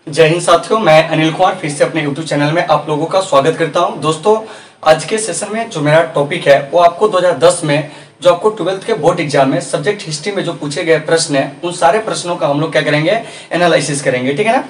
जय हिंद साथियों, मैं अनिल कुमार फिर से अपने YouTube चैनल में आप लोगों का स्वागत करता हूं। दोस्तों, आज के सेशन में जो मेरा टॉपिक है वो आपको 2010 में जो आपको 12th के बोर्ड एग्जाम में सब्जेक्ट हिस्ट्री में जो पूछे गए प्रश्न है उन सारे प्रश्नों का हम लोग क्या करेंगे, एनालिसिस करेंगे। ठीक है ना।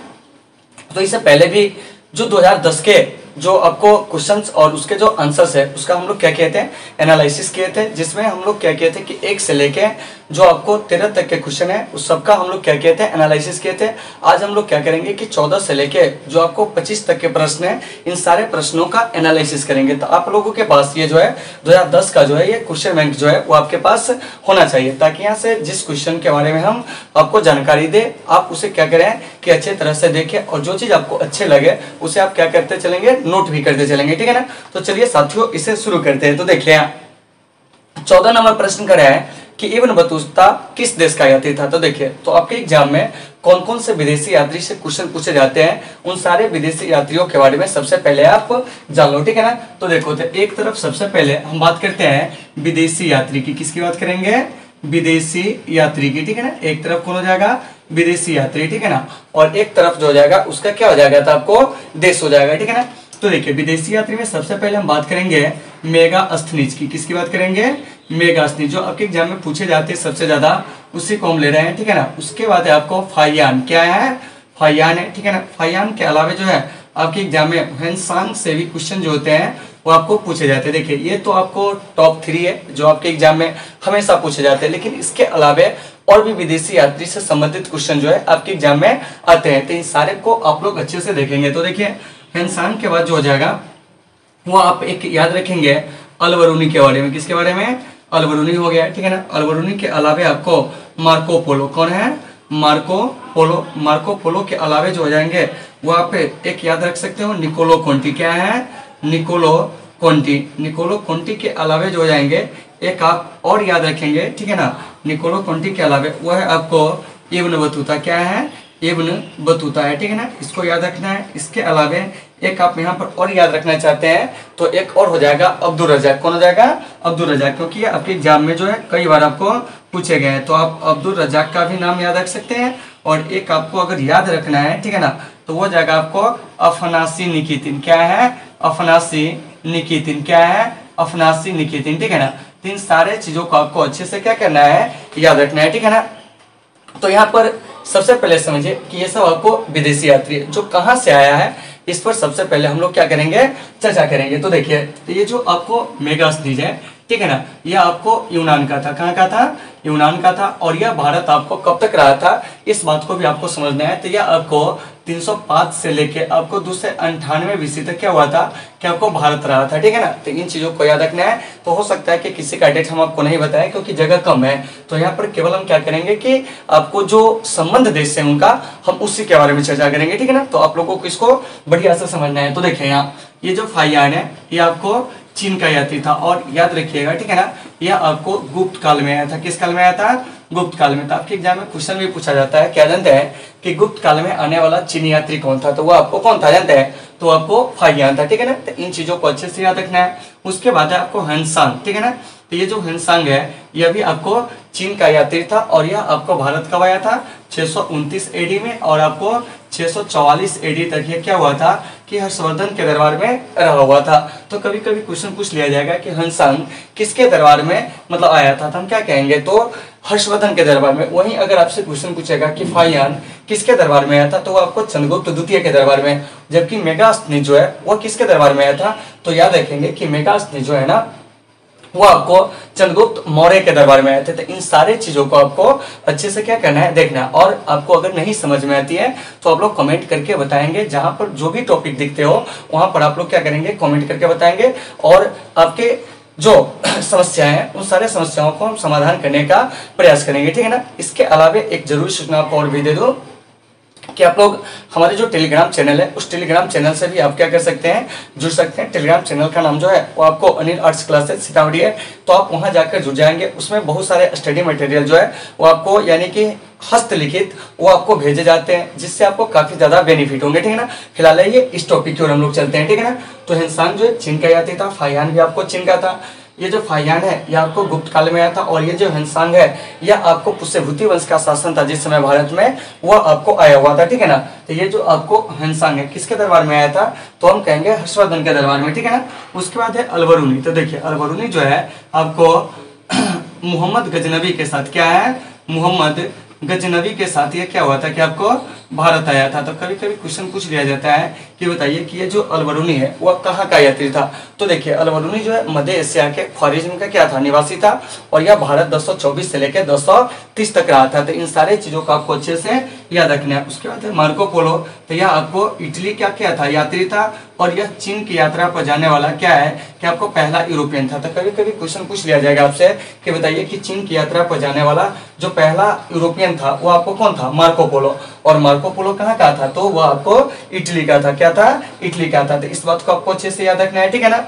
तो इससे पहले भी जो 2010 के जो आपको क्वेश्चंस और उसके जो आंसर्स है उसका हम लोग क्या किए थे, एनालिसिस किए थे, जिसमें हम लोग क्या किए थे कि 1 से लेके जो आपको 13 तक के क्वेश्चन है उस सबका हम लोग क्या किए थे, एनालिसिस किए थे। आज हम लोग क्या करेंगे कि 14 से लेके जो आपको 25 तक के प्रश्न है इन सारे प्रश्नों का एनालिसिस करेंगे। तो आप लोगों के पास ये जो है 2010 का जो है ये क्वेश्चन बैंक जो है वो आपके पास होना चाहिए, ताकि यहाँ से जिस क्वेश्चन के बारे में हम आपको जानकारी दे आप उसे क्या करें कि अच्छे तरह से देखें, और जो चीज आपको अच्छे लगे उसे आप क्या करते चलेंगे, नोट भी करते चलेंगे। ठीक है ना। तो चलिए साथियों इसे शुरू करते हैं। तो देखिए 14 नंबर प्रश्न कर रहा है कि इब्न बतूता किस देश का यात्री था। तो देखिए, तो आपके एग्जाम में कौन कौन से विदेशी यात्री से क्वेश्चन पूछे जाते हैं उन सारे विदेशी यात्रियों के बारे में सबसे पहले आप जान लो। ठीक है ना। तो देखो, तो एक तरफ सबसे पहले हम बात करते हैं विदेशी यात्री की। किसकी बात करेंगे, विदेशी यात्री की। ठीक है ना। एक तरफ कौन हो जाएगा, विदेशी यात्री। ठीक है ना। और एक तरफ जो हो जाएगा उसका क्या हो जाएगा, तो आपको देश हो जाएगा। ठीक है ना। तो देखिए, विदेशी यात्री में सबसे पहले हम बात करेंगे मेगास्थनीज की। किसकी बात करेंगे, मेगास्थनीज, जो आपके एग्जाम में पूछे जाते हैं सबसे ज्यादा, उसी को हम ले रहे हैं। ठीक है ना। उसके बाद है आपको फाहियान। क्या है, फाहियान है। ठीक है ना। फाहियान के अलावा जो है आपके एग्जाम में ह्वेनसांग से भी क्वेश्चन जो होते हैं वो आपको पूछे जाते हैं। देखिए, ये तो आपको टॉप 3 है जो आपके एग्जाम में हमेशा पूछे जाते हैं, लेकिन इसके अलावा और भी विदेशी यात्री से संबंधित क्वेश्चन जो है आपके एग्जाम में आते हैं। तो इन सारे को आप लोग अच्छे से देखेंगे। तो देखिए, ह्वेनसांग के बाद जो हो जाएगा वो आप एक याद रखेंगे अलबरूनी के बारे में। किसके बारे में, अलबरूनी हो गया। ठीक है ना। अलबरूनी के अलावा आपको मार्को पोलो, कौन है, मार्को पोलो। मार्को पोलो के अलावा जो हो जाएंगे वो आप एक याद रख सकते हो निकोलो कोंटी। क्या है, निकोलो कोंटी। निकोलो कोंटी के अलावा जो हो जाएंगे एक आप और याद रखेंगे। ठीक है ना। निकोलो कोंटी के अलावा वो है आपको इब्न बतूता। क्या है, इब्न बतूता है। ठीक है ना। इसको याद रखना है। इसके अलावा एक आप यहाँ पर और याद रखना चाहते हैं तो एक और हो जाएगा अब्दुल रज़ाक। कौन हो जाएगा, अब्दुल रज़ाक, क्योंकि आपके एग्जाम में जो है कई बार आपको पूछे गए हैं। तो आप अब्दुल रज़ाक का भी नाम याद रख सकते हैं। और एक आपको अगर याद रखना है, ठीक है ना, तो वो जाएगा आपको अफनासी निकितिन। क्या है, अफनासी निकितिन। क्या है, अफनासी निकितिन। ठीक है ना। तो इन सारे चीजों को आपको अच्छे से क्या करना है, याद रखना है। ठीक है ना। तो यहाँ पर सबसे पहले समझिए कि ये सब आपको विदेशी यात्री जो कहाँ से आया है इस पर सबसे पहले हम लोग क्या करेंगे, चर्चा करेंगे। तो देखिए, तो ये जो आपको मेगास्थनीज है, ठीक है ना, यह आपको यूनान का था। कहाँ का था, यूनान का था। और यह भारत आपको कब तक रहा था इस बात को भी आपको समझना है। तो यह आपको 305 से लेके आपको 298 ईस्वी तक क्या हुआ था कि आपको भारत रहा था। ठीक है ना। तो इन चीजों को याद रखना है। तो हो सकता है कि किसी का डेट हम आपको नहीं बताएं क्योंकि जगह कम है। तो यहाँ पर केवल हम क्या करेंगे कि आपको जो संबंध देश है उनका हम उसी के बारे में चर्चा करेंगे। ठीक है ना। तो आप लोगों को इसको बढ़िया से समझना है। तो देखिए, यहाँ ये जो फाहियान है ये आपको चीन का यात्री था। और याद रखिएगा, ठीक है ना, यह आपको गुप्त काल में आया था। किस काल में आया था, गुप्त काल में था। आपके एग्जाम में क्वेश्चन भी पूछा जाता है, क्या जानते हैं कि गुप्त काल में आने वाला चीनी यात्री कौन था। तो वो आपको कौन था जानते हैं, तो आपको फाहियान था। ठीक है ना। तो इन चीजों को अच्छे से याद रखना है। उसके बाद है आपको ह्वेनसांग। ठीक है ना। तो ये जो ह्वेनसांग है यह भी आपको चीन का यात्री था। और यह आपको भारत कब आया था, 629 एडी में। और आपको 644 एडी तक ये क्या हुआ था कि हर्षवर्धन के दरबार में रहा हुआ था। तो कभी कभी क्वेश्चन पूछ लिया जाएगा कि ह्वेनसांग किसके दरबार में मतलब आया था, तो हम क्या कहेंगे, तो हर्षवर्धन के दरबार में। वहीं अगर आपसे क्वेश्चन पूछेगा कि फाहियान किसके दरबार में आया था, तो वो आपको चंद्रगुप्त द्वितीय के दरबार में। जबकि मेगास्थनीज जो है वो किसके दरबार में आया था, तो याद रखेंगे कि मेगास्थनीज जो है ना वो आपको चंद्रगुप्त मौर्य के दरबार में आए थे। तो इन सारे चीजों को आपको अच्छे से क्या करना है, देखना है। और आपको अगर नहीं समझ में आती है तो आप लोग कमेंट करके बताएंगे। जहां पर जो भी टॉपिक दिखते हो वहां पर आप लोग क्या करेंगे, कमेंट करके बताएंगे। और आपके जो समस्याएं हैं उन सारे समस्याओं को हम समाधान करने का प्रयास करेंगे। ठीक है ना। इसके अलावा एक जरूरी सूचना आपको और भी दे दो कि आप लोग हमारे जो टेलीग्राम चैनल है उस टेलीग्राम चैनल से भी आप क्या कर सकते हैं, जुड़ सकते हैं। टेलीग्राम चैनल का नाम जो है वो आपको अनिल आर्ट्स क्लासेस सीतामढ़ी है। तो आप वहां जाकर जुड़ जाएंगे। उसमें बहुत सारे स्टडी मटेरियल जो है वो आपको यानी कि हस्तलिखित वो आपको भेजे जाते हैं, जिससे आपको काफी ज्यादा बेनिफिट होंगे। ठीक है ना। फिलहाल ये इस टॉपिक की ओर हम लोग चलते हैं। ठीक है ना। तो ह्वेनसांग जो चीन का यात्री था, फाहियान भी आपको चीन का था। ये जो फाहियान है ये आपको गुप्त काल में आया था, और ये जो ह्वेनसांग है यह आपको पुष्यभूति वंश का शासन था जिस समय भारत में, वह आपको आया हुआ था, ठीक है ना। तो ये जो आपको ह्वेनसांग है किसके दरबार में आया था, तो हम कहेंगे हर्षवर्धन के दरबार में, ठीक है ना। उसके बाद है अलबरूनी। तो देखिए अलबरूनी जो है आपको मोहम्मद गजनवी के साथ क्या है, मोहम्मद गजनवी के साथ ये क्या हुआ था कि आपको भारत आया था। तो कभी कभी क्वेश्चन पूछ लिया जाता है कि बताइए कि ये जो अलबरूनी है वह कहाँ का यात्री था। तो देखिए अलबरूनी जो है मध्य एशिया के ख्वारिज्म का क्या था, निवासी था, और यह भारत 224 से लेकर 230 तक रहा था। तो इन सारे चीजों को आपको अच्छे से याद रखना है। उसके बाद है मार्को पोलो। तो यह आपको इटली का क्या था, यात्री था, और यह चीन की यात्रा पर जाने वाला क्या है कि आपको पहला यूरोपियन था। तो कभी कभी क्वेश्चन पूछ लिया जाएगा आपसे कि बताइए कि चीन की यात्रा पर जाने वाला जो पहला यूरोपियन था वो आपको कौन था, मार्को पोलो। और मार्को पोलो कहाँ का था, तो वह आपको इटली का था। क्या था, इटली का था। तो इस बात को आपको अच्छे से याद रखना है, ठीक है ना।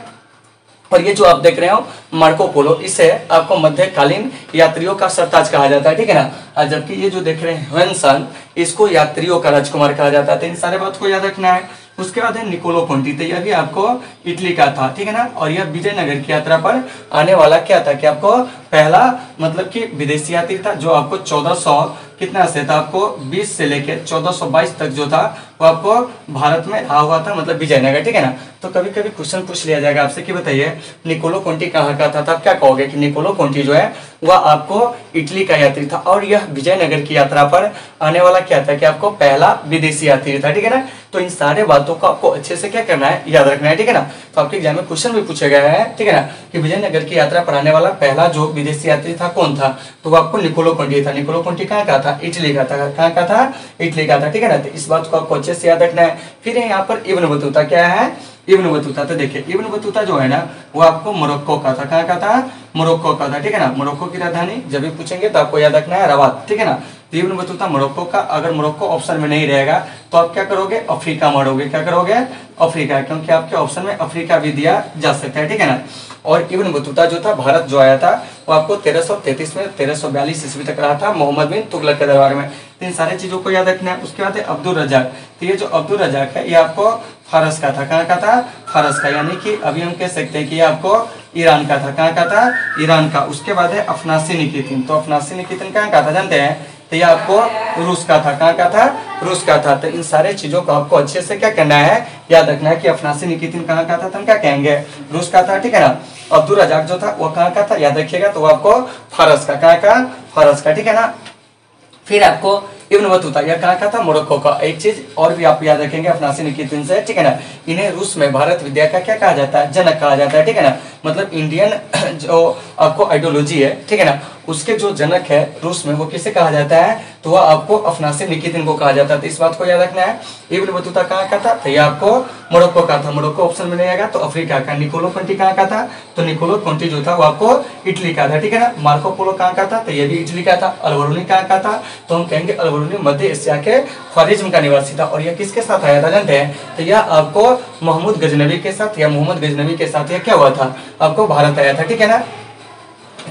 और ये जो आप देख रहे हो मार्को पोलो, इसे आपको मध्यकालीन यात्रियों का सरताज कहा जाता है, ठीक है ना। जबकि ये जो देख रहे हैं ह्वेनसांग, इसको यात्रियों का राजकुमार कहा जाता है। तो इन सारे बात को याद रखना है। उसके बाद है निकोलो कोंटी। तो यह भी आपको इटली का था, ठीक है ना। और यह विजयनगर की यात्रा पर आने वाला क्या था कि आपको पहला मतलब कि विदेशी यात्री था, जो आपको 1400 कितना से था, आपको 20 से लेके 1422 तक जो था वो आपको भारत में रहा हुआ था, मतलब विजयनगर, ठीक है ना। तो कभी कभी क्वेश्चन पूछ लिया जाएगा आपसे कि बताइए निकोलो कोंटी कहाँ का था, तो आप क्या कहोगे कि निकोलो कोंटी जो है वह आपको इटली का यात्री था, और यह विजयनगर की यात्रा पर आने वाला क्या था कि आपको पहला विदेशी यात्री था, ठीक है ना। तो इन सारे बातों को आपको अच्छे से क्या करना है, याद रखना है, ठीक है ना। तो आपके एग्जाम में क्वेश्चन भी पूछे गए हैं, ठीक है ना, कि विजयनगर की यात्रा पर आने वाला पहला जो विदेशी यात्री था कौन था, तो वो आपको निकोलो कोंटी था। निकोलो कोंटी कहाँ का था, इटली का था। कहाँ का था, इटली का था, ठीक है ना। तो इस बात को आपको अच्छे से याद रखना है। फिर यहाँ पर इब्न बतूता क्या है, इब्न बतूता। तो देखिए इब्न बतूता जो है ना वो आपको मोरक्को का था। कहाँ का था, मोरक्को का था, ठीक है ना। मोरक्को की राजधानी जब भी पूछेंगे तो आपको याद रखना है रबात, ठीक है ना। तो इब्न बतूता मोरक्को का, अगर मोरक्को ऑप्शन में नहीं रहेगा तो आप क्या करोगे, अफ्रीका मारोगे। क्या करोगे, अफ्रीका, क्योंकि आपके ऑप्शन में अफ्रीका भी दिया जा सकता है, ठीक है ना। और इब्न बतूता जो था भारत जो आया था वो आपको 1333 में 1342 ईस्वी तक रहा था मोहम्मद बिन तुगलक के दरबार में। तो इन सारे चीजों को याद रखना है। उसके बाद है अब्दुल रजाक। तो ये जो अब्दुल रजाक है ये आपको फारस का था। कहाँ का था, फारस का, यानी कि अभी हम कह सकते हैं कि ये आपको ईरान का था। कहाँ का था, ईरान का। उसके बाद है अफनासी निकेतन। तो अफनासी निकेतन कहाँ का था जानते हैं, तो ये आपको रूस का था। कहाँ का था, रूस का था। तो इन सारे चीजों को आपको अच्छे से क्या करना है, याद रखना है कि अफनासी निकेतन कहाँ का था, तो हम क्या कहेंगे, रूस का था, ठीक है ना। अब्दुल रजाक जो था वो कहाँ का था, याद रखिएगा, तो वो आपको फारस का, कहाँ का, फारस का, ठीक है ना। फिर आपको इब्न बतूता यह कहाँ का था, मोरक्को का। एक चीज और भी आप याद रखेंगे अफनासी निकेतन से, ठीक है ना। इन्हें रूस में भारत विद्या का क्या कहा जाता है, जनक कहा जाता है, ठीक है ना। मतलब इंडियन जो आपको आइडियोलॉजी है, ठीक है ना, उसके जो जनक है रूस में वो किसे कहा जाता है, तो वह आपको अफनासी निकेतन को कहा जाता है। तो इस बात को याद रखना है। इब्न बतूता कहाँ का था, तो यह आपको मोरक्को का था। मोरक्को ऑप्शन में नहीं आएगा तो अफ्रीका का। निकोलो कोंटी कहाँ का था, तो निकोलो कोंटी जो था वो आपको इटली का था, ठीक है ना। मार्को पोलो कहाँ का था, तो यह भी इटली का था। अलबरूनी कहाँ का था, तो हम कहेंगे अलबरूनी मध्य एशिया के ख्वारिज्म का निवासी था। और यह किसके साथ आया था जानते हैं, तो यह आपको महमूद गजनवी के साथ, या मोहम्मद गजनवी के साथ यह क्या हुआ था, आपको भारत आया था, ठीक है ना।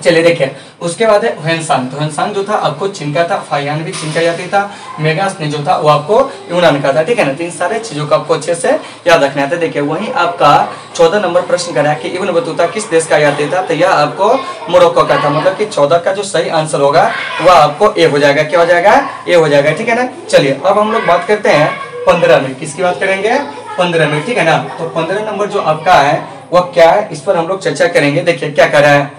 चलिए देखिए उसके बाद है ह्वेनसांग। तो ह्वेनसांग जो था आपको चीन का था। फाहियान भी चीन का यात्री था। मेगास ने जो था वो आपको यूनान का था, ठीक है ना। तो इन सारे चीजों को आपको अच्छे से याद रखना है। तो देखिए वहीं आपका 14 नंबर प्रश्न करा कि इब्न बतूता किस देश का यात्री था, तो यह आपको मोरक्को का था। मतलब कि 14 का जो सही आंसर होगा वह आपको ए हो जाएगा। क्या हो जाएगा, ए हो जाएगा, ठीक है ना। चलिए अब हम लोग बात करते हैं 15 में। किसकी बात करेंगे, 15 में, ठीक है ना। तो 15 नंबर जो आपका है वह क्या है, इस पर हम लोग चर्चा करेंगे। देखिए क्या कर रहा है,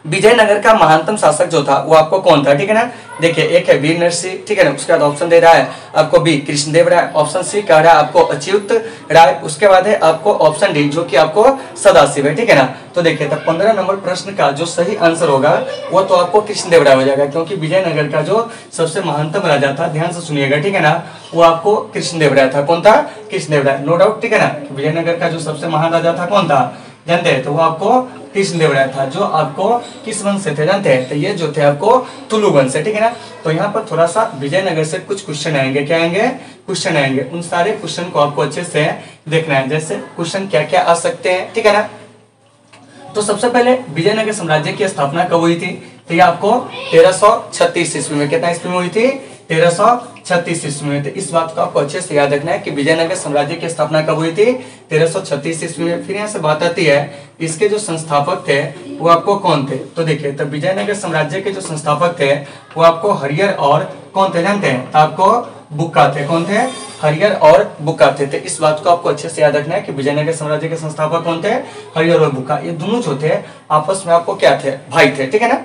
विजयनगर का महानतम शासक जो था वो आपको कौन था, ठीक है ना। देखिए एक है वीर नरसिंह, ठीक है ना। उसके बाद ऑप्शन दे रहा है आपको बी कृष्णदेव राय, ऑप्शन सी कह रहा है आपको अच्युत राय। उसके बाद है आपको ऑप्शन डी जो कि आपको सदाशिव है, ठीक है ना। तो देखिए तो 15 नंबर प्रश्न का जो सही आंसर होगा वो तो आपको कृष्णदेव राय हो जाएगा, क्योंकि विजयनगर का जो सबसे महानतम राजा था, ध्यान से सुनिएगा, ठीक है ना, वो आपको कृष्णदेव राय था। कौन था, कृष्णदेव राय, नो डाउट, ठीक है ना। विजयनगर का जो सबसे महान राजा था कौन था जानते हैं, तो वो आपको कृष्णदेव राय था, जो आपको किस वंश से थे जानते हैं, तो ये जो थे आपको तुलु वंश से, ठीक है ना। तो यहाँ पर थोड़ा सा विजयनगर से कुछ क्वेश्चन आएंगे। क्या आएंगे, क्वेश्चन आएंगे। उन सारे क्वेश्चन को आपको अच्छे से देखना है, जैसे क्वेश्चन क्या क्या आ सकते हैं, ठीक है ना। तो सबसे पहले विजयनगर साम्राज्य की स्थापना कब हुई थी, तो ये आपको 1336 ईस्वी में, कितना ईस्वी में हुई थी, 1336 1336 ईस्वी में। तो इस बात को आपको अच्छे से याद रखना है कि विजयनगर साम्राज्य की स्थापना कब हुई थी? 1336 ईस्वी में। फिर यहाँ से बात आती है इसके जो संस्थापक थे वो आपको कौन थे? तो देखिए, तो विजयनगर साम्राज्य के जो संस्थापक थे वो आपको हरिहर और कौन थे जानते हैं? तो आपको बुक्का थे। कौन थे? हरिहर और बुक्का थे। तो इस बात को आपको अच्छे से याद रखना है कि विजयनगर साम्राज्य के संस्थापक कौन थे? हरिहर और बुक्का। ये दोनों जो थे आपस में आपको क्या थे? भाई थे, ठीक है ना।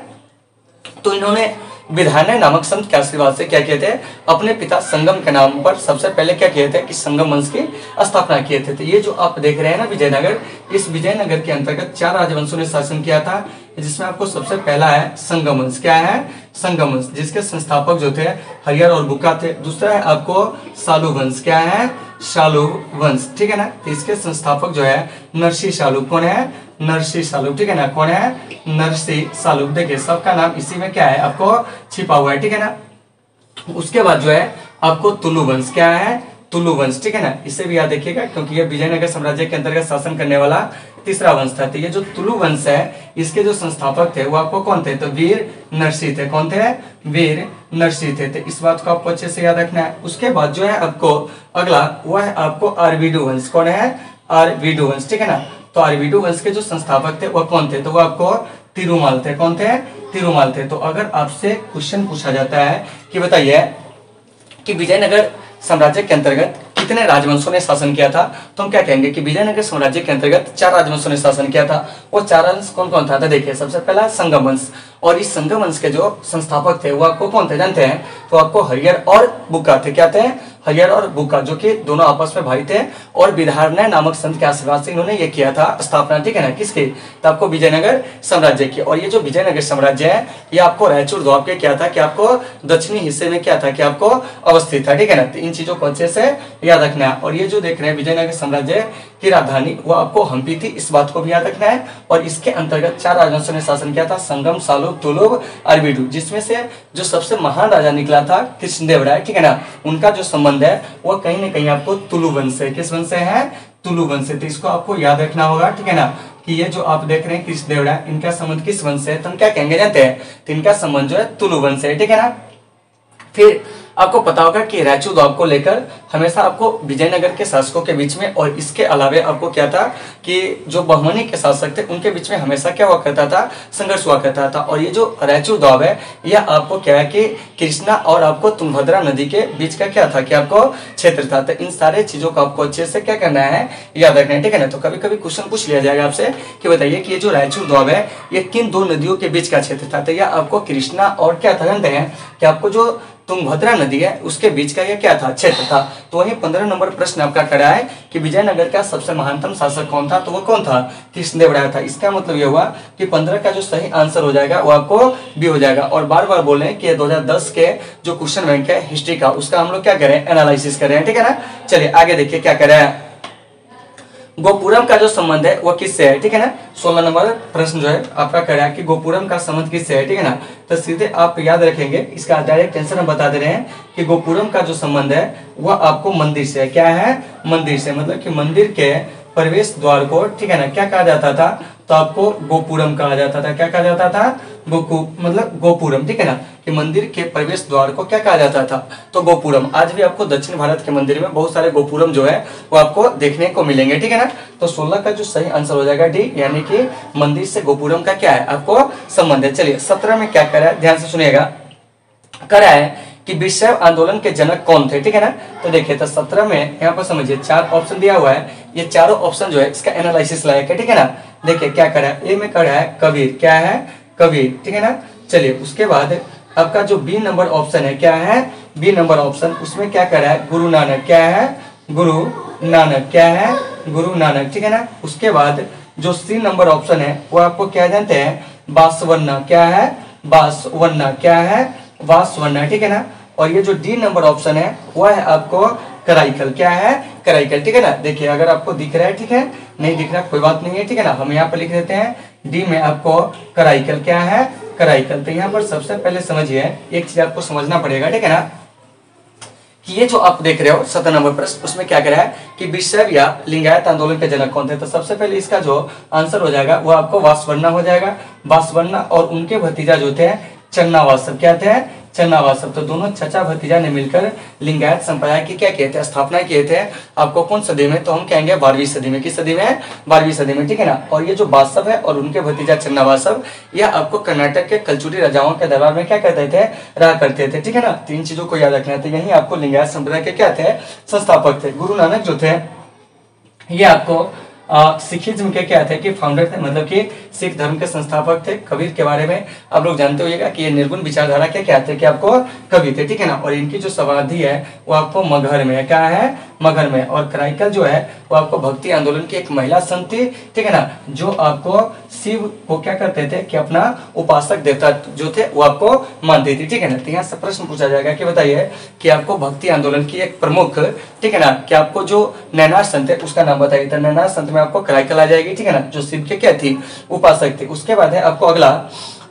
तो इन्होंने विधानय नामक संत के आशीर्वाद से क्या किए थे? अपने पिता संगम के नाम पर सबसे पहले क्या किए थे कि संगम वंश की स्थापना किए थे। तो ये जो आप देख रहे हैं ना विजयनगर, इस विजयनगर के अंतर्गत 4 राजवंशों ने शासन किया था, जिसमें आपको सबसे पहला है संगम वंश। क्या है? संगम वंश, जिसके संस्थापक जो थे हरिहर और बुक्का थे। दूसरा है आपको शालू वंश। क्या है? शालू वंश, ठीक है ना। तो इसके संस्थापक जो है नरसी शालू। कौन है? नरसी शालू, ठीक है ना। कौन है? नरसी शालू। देखिए सबका नाम इसी में क्या है आपको छिपा हुआ है, ठीक है ना। उसके बाद जो है आपको तुलु वंश। क्या है? तुलु वंश, ठीक है ना। इसे भी याद रखिएगा क्योंकि ये विजयनगर साम्राज्य के अंतर्गत शासन करने वाला तीसरा वंश था। तो ये जो तुलु वंश है इसके जो संस्थापक थे वो आपको कौन थे? तो वीर नरसिंह थे। कौन थे? वीर नरसिंह थे। तो इस बात को आपको अच्छे से याद रखना है। उसके बाद जो है आपको अगला वो है आपको आरवीडू वंश। कौन है? आरवीडू वंश, ठीक है ना। तो आरवीडू वंश के जो संस्थापक थे वो कौन थे? तो वो आपको तिरुमाल थे। कौन थे? तिरुमाल थे। तो अगर आपसे क्वेश्चन पूछा जाता है कि बताइए कि विजयनगर साम्राज्य के अंतर्गत कितने राजवंशों ने शासन किया था, तो हम क्या कहेंगे कि विजयनगर साम्राज्य के अंतर्गत 4 राजवंशों ने शासन किया था। वो 4 वंश कौन कौन था? तो देखिए सबसे पहला संगम वंश, और इस संगम वंश के जो संस्थापक थे वो आपको कौन थे जानते हैं? तो आपको हरिहर और बुक्का थे। क्या थे? हरिहर और बुक्का, जो कि दोनों आपस में भाई थे, और विधानय नामक संत के आशीर्वाद से इन्होंने ये किया था स्थापना, ठीक है ना। किसकी? तो आपको विजयनगर साम्राज्य की। और ये जो विजयनगर साम्राज्य है ये आपको रायचूर द्वार के क्या था कि आपको दक्षिणी हिस्से में क्या था कि आपको अवस्थित था, ठीक है ना। तो इन चीजों को अच्छे से याद रखना है। और ये जो देख रहे हैं विजयनगर साम्राज्य की राजधानी वो आपको हम्पी थी, इस बात को भी याद रखना है। और इसके अंतर्गत 4 राजवंशों ने शासन किया था, संगम, सालुब, तुलुब, अरविडू, जिसमें से जो सबसे महान राजा निकला था कृष्णदेवराय, ठीक है ना। उनका जो संबंध है वो कहीं ना कहीं आपको तुलु वंश से, किस वंश से है? तुलु वंश से। तो इसको आपको याद रखना होगा, ठीक है ना, कि ये जो आप देख रहे हैं कृष्णदेवराय, इनका संबंध किस वंश से है? तो हम क्या कहेंगे जानते हैं? तो इनका संबंध जो है तुलु वंश से, ठीक है ना। फिर आपको पता होगा कि रायचूर द्वार को लेकर हमेशा आपको विजयनगर के शासकों के बीच में, और इसके अलावे आपको क्या था कि जो बहमनी के शासक थे उनके बीच में हमेशा क्या हुआ करता था? संघर्ष हुआ करता था। और ये जो रायचूर द्वार है यह आपको क्या है कि कृष्णा और आपको तुंगभद्रा नदी के बीच का क्या था कि आपको क्षेत्र था। तो इन सारे चीजों को आपको अच्छे से क्या करना है? याद रखना है, ठीक है ना। तो कभी कभी क्वेश्चन पूछ लिया जाएगा आपसे कि बताइए कि ये जो रायचूर द्वार है ये किन 2 नदियों के बीच का क्षेत्र था? तो यह आपको कृष्णा और क्या था जानते हैं कि आपको जो तुंगभद्रा नदी है उसके बीच का ये क्या था? क्षेत्र था। तो वही 15 नंबर प्रश्न आपका खड़ा है कि विजयनगर का सबसे महानतम शासक कौन था? तो वो कौन था? कृष्णदेवराय था। इसका मतलब ये हुआ कि 15 का जो सही आंसर हो जाएगा वो आपको बी हो जाएगा। और बार बार बोल रहे हैं कि 2010 के जो क्वेश्चन बैंक है हिस्ट्री का, उसका हम लोग क्या करें? एनालिसिस कर रहे हैं, ठीक है ना। चलिए आगे देखिए क्या कर रहे हैं। गोपुरम का जो संबंध है वो किससे है? ठीक है ना। 16 नंबर प्रश्न जो है आपका कर रहा है कि गोपुरम का संबंध किससे है? ठीक है ना। तो सीधे आप याद रखेंगे, इसका डायरेक्ट आंसर हम बता दे रहे हैं कि गोपुरम का जो संबंध है वह आपको मंदिर से है। क्या है? मंदिर से। मतलब कि मंदिर के प्रवेश द्वार को, ठीक है ना, क्या कहा जाता था? तो आपको गोपुरम कहा जाता था। क्या कहा जाता था? मतलब गोपुरम, ठीक है ना, कि मंदिर के प्रवेश द्वार को क्या कहा जाता था? तो गोपुरम। आज भी आपको दक्षिण भारत के मंदिर में बहुत सारे गोपुरम जो है वो आपको देखने को मिलेंगे, ठीक है ना। तो 16 का जो सही आंसर हो जाएगा डी, यानी कि मंदिर से गोपुरम का क्या है आपको संबंध है। चलिए 17 में क्या करा है, ध्यान से सुनिएगा। करा है कि वीरशैव आंदोलन के जनक कौन थे? ठीक है ना। तो देखिए तो 17 में यहाँ पर समझिए 4 ऑप्शन दिया हुआ है, ये चारों ऑप्शन जो है इसका एनालिसिस लायक है, ठीक है ना। देखिए क्या करा है, ए में करा है कबीर। क्या है? कबीर, ठीक है ना। चलिए उसके बाद आपका जो बी नंबर ऑप्शन है, क्या है? बी नंबर ऑप्शन, उसमें क्या करा है? गुरु नानक। क्या है? गुरु नानक। क्या है? गुरु नानक, ठीक है ना। उसके बाद जो सी नंबर ऑप्शन है वो आपको क्या जानते हैं? बासवन्ना। क्या है? बासवन्ना। क्या है? बासवन्ना, ठीक है ना। और ये जो डी नंबर ऑप्शन है वो है आपको कराईकल। क्या है? कराईकल, ठीक है ना। देखिए अगर आपको दिख रहा है, ठीक है, नहीं दिख रहा कोई बात नहीं है, ठीक है ना, हम यहाँ पर लिख देते हैं डी में आपको कराईकल। क्या है? कराईकल। तो यहाँ पर सबसे पहले समझिए एक चीज आपको समझना पड़ेगा, ठीक है ना, कि ये जो आप देख रहे हो 17 नंबर प्रश्न, उसमें क्या कह रहा है कि वीरशैव या लिंगायत आंदोलन के जनक कौन थे? तो सबसे पहले इसका जो आंसर हो जाएगा वो आपको वासवन्ना हो जाएगा। वासवन्ना और उनके भतीजा जो थे चन्नावासव। क्या थे? चन्नावासव। तो दोनों चचा भतीजा ने मिलकर लिंगायत संप्रदाय की क्या किए थे, स्थापना किए थे। आपको कौन सदी में, तो हम कहेंगे 12वीं सदी में। किस सदी में, 12वीं सदी में, ठीक है ना। और ये जो वासव है और उनके भतीजा चन्नावासव, यह आपको कर्नाटक के कलचुरी राजाओं के दरबार में क्या करते थे, रहा करते थे, ठीक है ना। तीन चीजों को याद रखना है। तो यही आपको लिंगायत संप्रदाय के क्या थे, संस्थापक थे। गुरु नानक जो थे ये आपको सिखिज्म के क्या थे, कि फाउंडर थे, मतलब कि सिख धर्म के संस्थापक थे। कबीर के बारे में आप लोग जानते होइएगा कि ये निर्गुण विचारधारा के क्या थे, कि आपको कवि थे, ठीक है ना। और इनकी जो समाधि है वो आपको मगहर में है, क्या है, मगहर में। और कराईकल जो है वो आपको भक्ति आंदोलन की एक महिला संत थी, ठीक है ना, जो आपको शिव को क्या करते थे, कि अपना उपासक देवता जो थे वो आपको मानती थी, ठीक है ना। तो यहाँ से प्रश्न पूछा जाएगा कि बताइए कि आपको भक्ति आंदोलन की एक प्रमुख, ठीक है ना, कि आपको जो नैनार संत है उसका नाम बताइए। तो नैनार संत में आपको कराईकल आ जाएगी, ठीक है ना, जो शिव के क्या थी, उपासक थी। उसके बाद है आपको अगला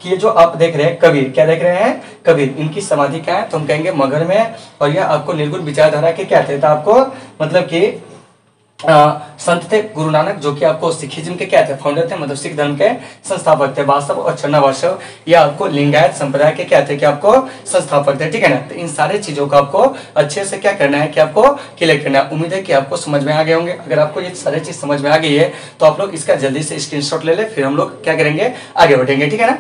कि ये जो आप देख रहे हैं कबीर, क्या देख रहे हैं, कबीर, इनकी समाधि क्या है, तो हम कहेंगे मगहर में। और यह आपको निर्गुण विचारधारा के क्या थे, तो आपको मतलब कि संत थे। गुरु नानक जो कि आपको सिखिज्म के क्या थे, फाउंडर थे, मतलब सिख धर्म के संस्थापक थे। वासव और चन्नावासव ये आपको लिंगायत संप्रदाय के क्या थे, कि आपको संस्थापक थे, ठीक है ना। तो इन सारे चीजों को आपको अच्छे से क्या करना है, कि आपको क्लियर करना है। उम्मीद है कि आपको समझ में आ गए होंगे। अगर आपको ये सारी चीज समझ में आ गई है तो आप लोग इसका जल्दी से स्क्रीनशॉट ले ले, फिर हम लोग क्या करेंगे, आगे बढ़ेंगे, ठीक है ना।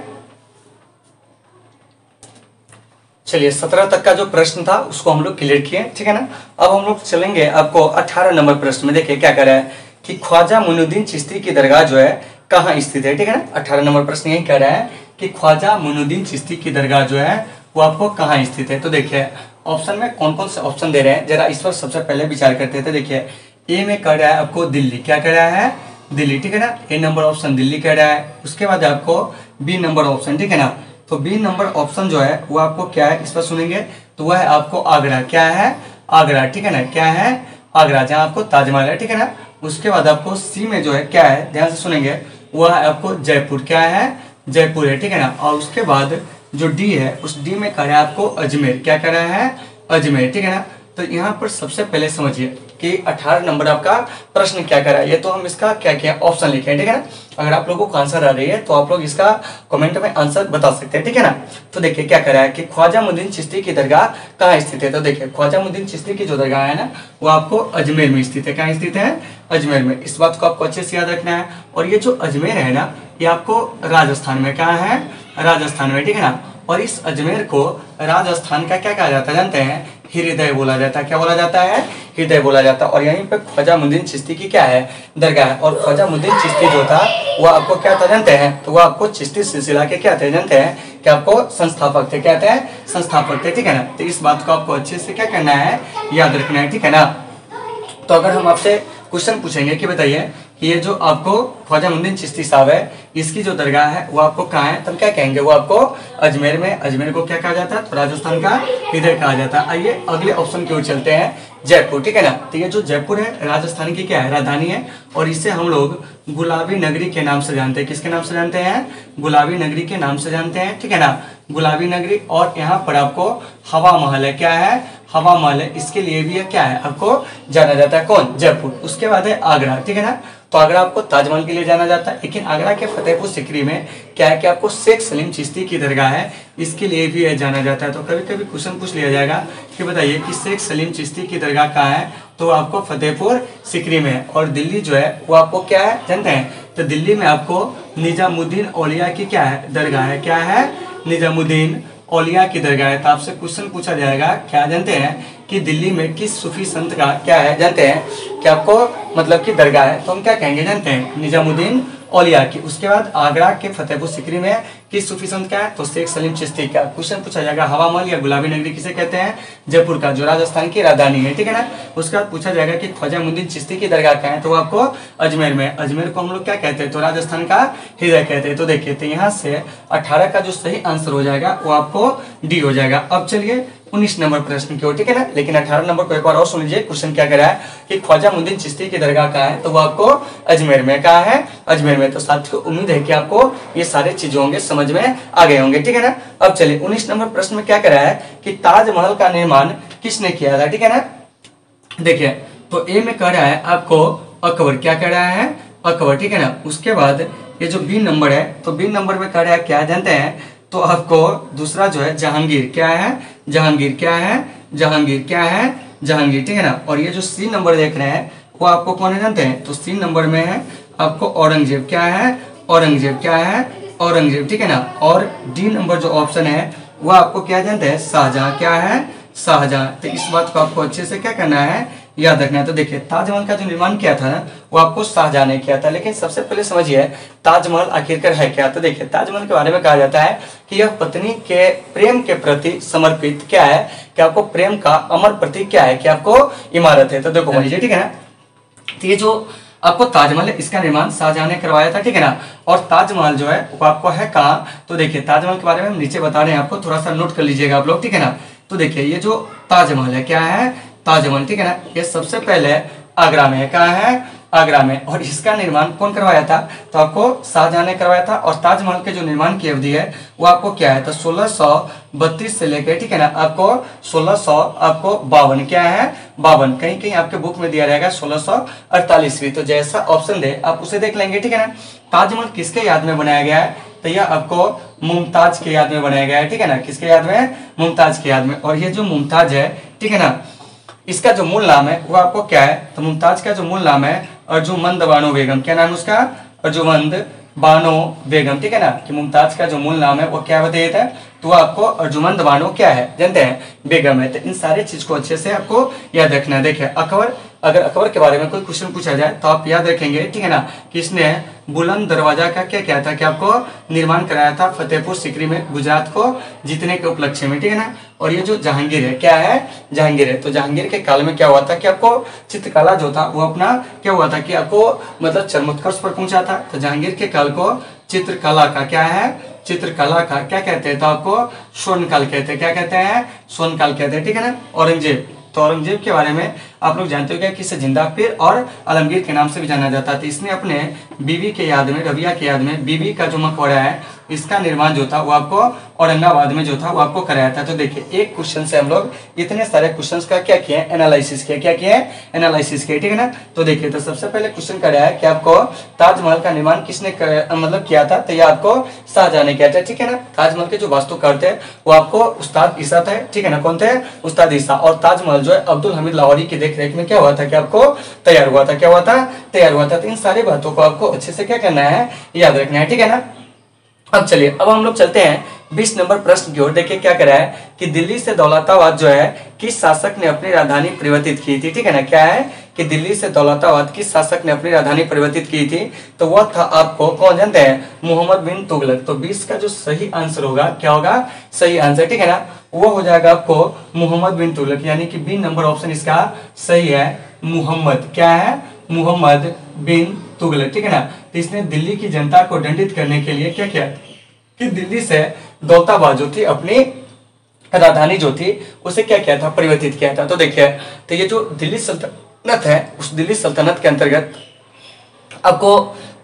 चलिए 17 तक का जो प्रश्न था उसको हम लोग क्लियर किए, ठीक है ना। अब हम लोग चलेंगे आपको 18 नंबर प्रश्न में। देखिए क्या कर रहा है कि ख्वाजा मुइनुद्दीन चिश्ती की दरगाह जो है कहाँ स्थित है, ठीक है ना। 18 नंबर प्रश्न यही कह रहा है कि ख्वाजा मुइनुद्दीन चिश्ती की दरगाह जो है वो आपको कहाँ स्थित है। तो देखिए ऑप्शन में कौन कौन से ऑप्शन दे रहे हैं, जरा इस पर सबसे पहले विचार करते थे। देखिए ए में कह रहा है आपको दिल्ली, क्या कह रहा है, दिल्ली, ठीक है ना। ए नंबर ऑप्शन दिल्ली कह रहा है। उसके बाद आपको बी नंबर ऑप्शन, ठीक है ना। तो बी नंबर ऑप्शन जो है वो आपको क्या है, इस पर सुनेंगे तो वह है आपको आगरा, क्या है, आगरा, ठीक है ना, क्या है, आगरा, जहाँ आपको ताजमहल है, ठीक है ना। उसके बाद आपको सी में जो है क्या है, ध्यान से सुनेंगे, वह है आपको जयपुर, क्या है, जयपुर है, ठीक है ना। और उसके बाद जो डी है उस डी में कह रहा है आपको अजमेर, क्या कह रहा है, अजमेर, ठीक है ना। तो यहाँ पर सबसे पहले समझिए कि 18 नंबर आपका प्रश्न क्या कर रहा है। ये तो हम इसका क्या किया, ऑप्शन लिखे हैं, ठीक है ना। अगर आप लोगों को आंसर आ रही है तो आप लोग इसका कमेंट में आंसर बता सकते हैं, ठीक है ना। तो देखिए क्या कर रहा है कि ख्वाजा मुइनुद्दीन चिश्ती की दरगाह कहाँ स्थित है। तो देखिए ख्वाजा मुइनुद्दीन चिश्ती की जो दरगाह है ना वो आपको अजमेर में स्थित है। कहाँ स्थित है, अजमेर में। इस बात को आपको अच्छे से याद रखना है। और ये जो अजमेर है ना ये आपको राजस्थान में, कहाँ है, राजस्थान में, ठीक है ना। और इस अजमेर को राजस्थान का क्या कहा जाता है जानते हैं, हृदय बोला जाता है। क्या बोला जाता है, हृदय बोला जाता है। और यहीं पे ख्वाजा मुइनुद्दीन चिश्ती की क्या है, दरगाह है। और ख्वाजा मुइनुद्दीन चिश्ती जो था वो आपको क्या था जानते हैं, तो वो आपको चिश्ती सिलसिला के क्या थे जानते हैं, कि आपको संस्थापक थे, क्या थे, संस्थापक थे, ठीक है ना। तो इस बात को आपको अच्छे से क्या करना है, याद रखना है, ठीक है ना। तो अगर हम आपसे क्वेश्चन पूछेंगे कि बताइए कि ये जो आपको ख्वाजा मुइनुद्दीन चिश्ती साहब है इसकी जो दरगाह है वो आपको कहाँ है, तब क्या कहेंगे, वो आपको अजमेर में। अजमेर को क्या कहा जाता है, तो राजस्थान का हृदय कहा जाता है। आइए अगले ऑप्शन की ओर चलते हैं, जयपुर, ठीक है ना। तो ये जो जयपुर है राजस्थान की क्या है, राजधानी है। और इसे हम लोग गुलाबी नगरी के नाम से जानते हैं। किसके नाम से जानते हैं, गुलाबी नगरी के नाम से जानते हैं, ठीक है ना, गुलाबी नगरी। और यहाँ पर आपको हवा महल है, क्या है, हवा महल है। इसके लिए भी क्या है, आपको जाना जाता है, कौन, जयपुर। उसके बाद है आगरा, ठीक है ना। तो आगरा आपको ताजमहल के लिए जाना जाता है। लेकिन आगरा के फतेहपुर सिकरी में क्या है कि आपको शेख सलीम चिश्ती की दरगाह है, इसके लिए भी जाना जाता है। तो कभी कभी क्वेश्चन पूछ लिया जाएगा कि बताइए कि शेख सलीम चिश्ती की दरगाह कहाँ है, तो आपको फतेहपुर सिकरी में है। और दिल्ली जो है वो आपको क्या है जानते हैं, तो दिल्ली में आपको निजामुद्दीन औलिया की क्या है, दरगाह है, क्या है, निजामुद्दीन औलिया की दरगाह है। तो आपसे क्वेश्चन पूछा जाएगा क्या जानते हैं कि दिल्ली में किस सूफी संत का क्या है जानते हैं, कि आपको मतलब कि दरगाह है, तो हम क्या कहेंगे जानते हैं, निजामुद्दीन औलिया की। उसके बाद आगरा के फतेहपुर सिकरी में किस सूफी संत का है, तो शेख सलीम चिश्ती का। क्वेश्चन पूछा जाएगा हवा महल या गुलाबी नगरी किसे कहते हैं, जयपुर का, जो राजस्थान की राजधानी है, ठीक है ना। उसके बाद पूछा जाएगा कि ख्वाजा मुइनुद्दीन चिश्ती की दरगाह क्या है, तो आपको अजमेर में। अजमेर को हम लोग क्या कहते हैं, तो राजस्थान का हृदय कहते हैं। तो देखिए तो यहाँ से 18 का जो सही आंसर हो जाएगा वो आपको डी हो जाएगा। अब चलिए 19 नंबर प्रश्न की ओर, ठीक है ना। लेकिन 18 नंबर को एक बार और सुन लीजिए। क्वेश्चन क्या करा है कि ख्वाजा मुइनुद्दीन चिश्ती की दरगाह कहाँ है, तो वो आपको अजमेर में, कहाँ है, अजमेर में। तो साथियों उम्मीद है कि आपको ये सारे चीजें होंगे समझ में आ गए होंगे, ठीक है ना। अब चलिए 19 नंबर प्रश्न में क्या करा है कि ताजमहल का निर्माण किसने किया था, ठीक है ना। देखिए तो ए में कह रहा है आपको अकबर, क्या कह रहा है, अकबर, ठीक है ना। उसके बाद ये जो बी नंबर है तो बी नंबर में कह रहा है क्या जानते हैं, तो आपको दूसरा जो है जहांगीर, क्या है जहांगीर, क्या है जहांगीर, क्या है जहांगीर, ठीक है ना। और ये जो सी नंबर देख रहे हैं वो आपको कौन है जानते हैं, तो सी नंबर में है आपको औरंगजेब, क्या है औरंगजेब, क्या है औरंगजेब, ठीक है ना। और डी नंबर जो ऑप्शन है वो आपको क्या जानते हैं, शाहजहां, क्या है शाहजहां। तो इस बात को आपको अच्छे से क्या करना है, याद रखना है। तो देखिए ताजमहल का जो निर्माण किया था ना वो आपको शाहजहां ने किया था। लेकिन सबसे पहले समझिए ताजमहल आखिरकार है क्या। तो देखिए ताजमहल के बारे में कहा जाता है कि यह पत्नी के प्रेम के प्रति समर्पित क्या है, कि आपको प्रेम का अमर प्रतीक क्या है, कि आपको इमारत है। तो देखो मान लीजिए, ठीक है ना। तो ये जो आपको ताजमहल है इसका निर्माण शाहजहां ने करवाया था, ठीक है ना। और ताजमहल जो है वो आपको है कहाँ, तो देखिए ताजमहल के बारे में हम नीचे बता रहे हैं आपको, थोड़ा सा नोट कर लीजिएगा आप लोग, ठीक है ना। तो देखिए ये जो ताजमहल है, क्या है ताजमहल, ठीक है ना। ये सबसे पहले आगरा में है, कहाँ है आगरा में। और इसका निर्माण कौन करवाया था, तो आपको शाहजहां ने करवाया था। और ताजमहल के जो निर्माण की अवधि है वो आपको क्या है, तो 1632 से लेकर, ठीक है ना, आपको 1652, क्या है 52, कहीं कहीं आपके बुक में दिया रहेगा 1648। तो जैसा ऑप्शन दे आप उसे देख लेंगे, ठीक है ना। ताजमहल किसके याद में बनाया गया है, तो यह आपको मुमताज के याद में बनाया गया है, ठीक है ना। किसके याद में, मुमताज के याद में। और ये जो मुमताज है, ठीक है ना, इसका जो मूल नाम है वो आपको क्या है, तो मुमताज का जो मूल नाम है अर्जुमंद बानो बेगम, क्या नाम है उसका, अर्जुमंद बानो बेगम, ठीक है ना। कि मुमताज का जो मूल नाम है वो क्या बताया था, तो वो आपको अर्जुमंद बानो क्या है जानते हैं, बेगम है। तो इन सारी चीज को अच्छे से आपको याद रखना है। देखिए अकबर, अगर अकबर के बारे में कोई क्वेश्चन पूछा जाए तो आप याद रखेंगे, ठीक है ना, कि इसने बुलंद दरवाजा का क्या किया था, कि आपको निर्माण कराया था फतेहपुर सीकरी में गुजरात को जीतने के उपलक्ष्य में, ठीक है ना। और ये जो जहांगीर है, क्या है जहांगीर है, तो जहांगीर के काल में क्या हुआ था कि आपको चित्रकला जो था वो अपना क्या हुआ था कि आपको मतलब चरमोत्कर्ष पर पहुंचा था। तो जहांगीर के काल को चित्रकला का क्या है, चित्रकला का क्या कहते हैं, तो आपको स्वर्णकाल कहते हैं, क्या कहते हैं स्वर्णकाल कहते हैं, ठीक है ना। औरंगजेब, तो औरंगजेब के बारे में आप लोग जानते हो क्या, कि इसे जिंदा पीर और आलमगीर के नाम से भी जाना जाता था। इसने अपने बीवी के याद में, रबिया के याद में, बीवी का जो मकबरा है इसका निर्माण जो था वो आपको औरंगाबाद में जो था वो आपको कराया था। तो देखिए एक क्वेश्चन से हम लोग इतने सारे क्वेश्चंस का क्या किए, एनालिसिस किया, क्या किए एनालिसिस किया, ठीक है ना। तो देखिए तो सबसे पहले क्वेश्चन कर रहा है कि आपको ताजमहल का निर्माण किसने मतलब किया था, तो ये आपको शाहजहां ने किया था, ठीक है ना। ताजमहल के जो वास्तुकार थे वो आपको उस्ताद ईसा थे, ठीक है ना। कौन थे, उस्ताद ईसा। और ताजमहल जो है अब्दुल हमीद लाहौरी की देखरेख में क्या हुआ था कि आपको तैयार हुआ था, क्या हुआ था तैयार हुआ था। तो इन सारी बातों को आपको अच्छे से क्या करना है, याद रखना है, ठीक है ना। अब चलिए अब हम लोग चलते हैं 20 नंबर प्रश्न की ओर। देखिए क्या करा है कि दिल्ली से दौलताबाद जो है किस शासक ने अपनी राजधानी परिवर्तित की थी, ठीक है ना। क्या है कि दिल्ली से दौलताबाद किस शासक ने अपनी राजधानी परिवर्तित की थी, तो वह था आपको कौन जानते हैं, मोहम्मद बिन तुगलक। तो 20 का जो सही आंसर होगा क्या होगा, सही आंसर, ठीक है ना, वो हो जाएगा आपको मोहम्मद बिन तुगलक, यानी कि बी नंबर ऑप्शन इसका सही है। मुहम्मद, क्या है मुहम्मद बिन तुगलक, ठीक है ना। तो इसने दिल्ली की जनता को दंडित करने के लिए क्या किया कि दिल्ली से दौलताबाद जो थी अपनी राजधानी जो थी उसे क्या किया था, परिवर्तित किया था। तो देखिए तो ये जो दिल्ली सल्तनत है उस दिल्ली सल्तनत के अंतर्गत आपको